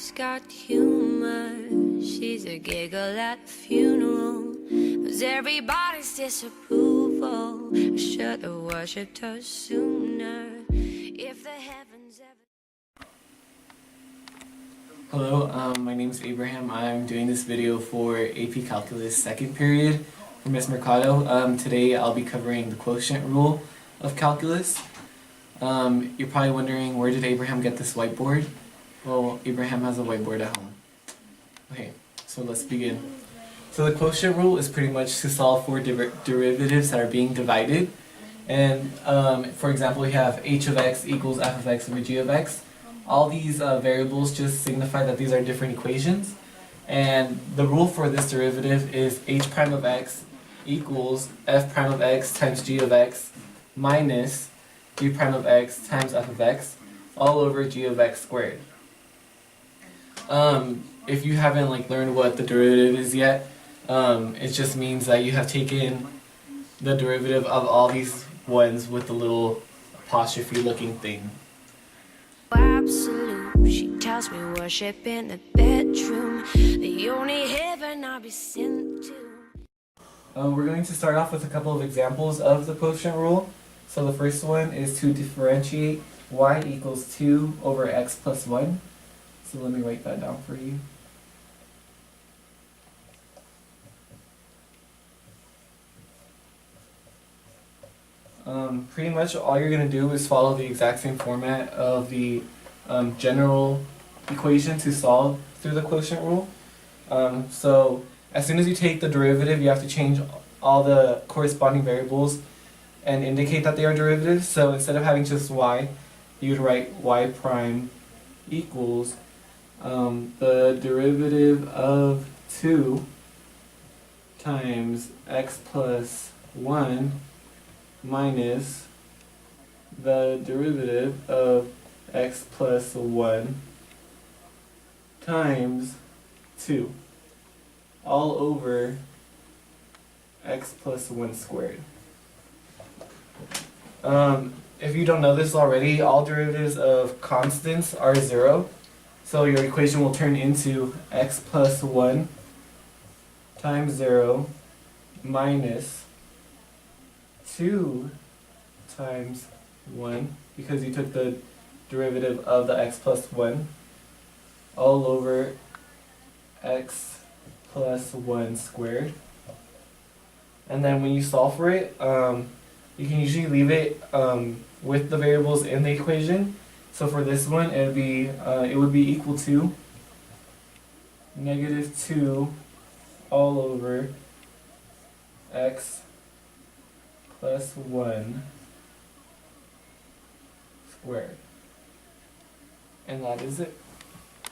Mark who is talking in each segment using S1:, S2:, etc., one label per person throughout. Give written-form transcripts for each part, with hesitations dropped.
S1: Life's got humor. She's a giggle at the funeral. Was everybody's disapproval. I should have worshipped her sooner. If the heavens ever...
S2: Hello, my name is Abraham. I'm doing this video for AP Calculus second period for Ms. Mercado. Today I'll be covering the quotient rule of calculus. You're probably wondering, where did Abraham get this whiteboard? Well, Abraham has a whiteboard at home. Okay, so let's begin. So the quotient rule is pretty much to solve for derivatives that are being divided. And for example, we have h of x equals f of x over g of x. All these variables just signify that these are different equations. And the rule for this derivative is h prime of x equals f prime of x times g of x minus g prime of x times f of x all over g of x squared. If you haven't learned what the derivative is yet, it just means that you have taken the derivative of all these ones with the little apostrophe looking thing.
S1: Absolute, she tells me worship in the bedroom, the only heaven I'll be sent to.
S2: We're going to start off with a couple of examples of the quotient rule. So the first one is to differentiate y equals 2 over x plus 1. So let me write that down for you. Pretty much all you're going to do is follow the exact same format of the general equation to solve through the quotient rule. So as soon as you take the derivative, you have to change all the corresponding variables and indicate that they are derivatives. So instead of having just y, you would write y prime equals the derivative of 2 times x plus 1 minus the derivative of x plus 1 times 2 all over x plus 1 squared. If you don't know this already, all derivatives of constants are 0. So your equation will turn into x plus 1 times 0 minus 2 times 1, because you took the derivative of the x plus 1, all over x plus 1 squared. And then when you solve for it, you can usually leave it with the variables in the equation. So for this one, it would be equal to negative 2 all over x plus 1 squared. And that is it.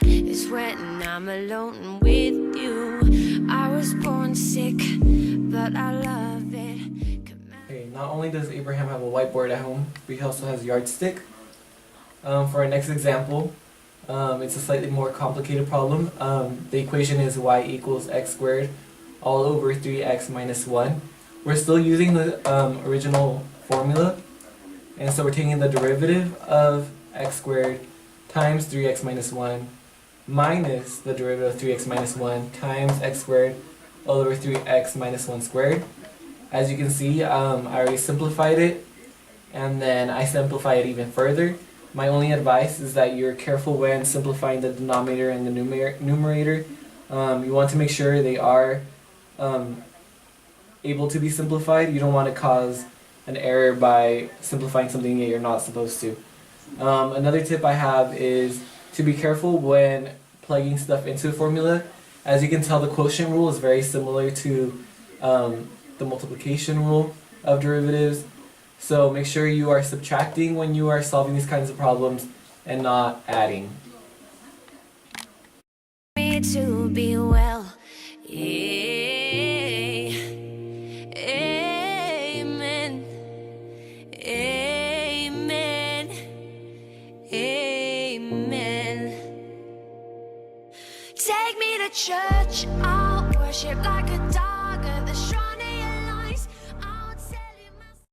S1: It's when I'm alone with you. I was born sick, but I love it.
S2: Okay, not only does Abraham have a whiteboard at home, but he also has a yardstick. For our next example, it's a slightly more complicated problem. The equation is y equals x squared all over 3x minus 1. We're still using the original formula, and so we're taking the derivative of x squared times 3x minus 1 minus the derivative of 3x minus 1 times x squared all over 3x minus 1 squared. As you can see, I already simplified it, and then I simplify it even further. My only advice is that you're careful when simplifying the denominator and the numerator. You want to make sure they are able to be simplified. You don't want to cause an error by simplifying something that you're not supposed to. Another tip I have is to be careful when plugging stuff into a formula. As you can tell, the quotient rule is very similar to the multiplication rule of derivatives. So make sure you are subtracting when you are solving these kinds of problems and not adding.
S1: Me to be well. Amen. Amen. Amen. Take me to church, I'll worship like a dog.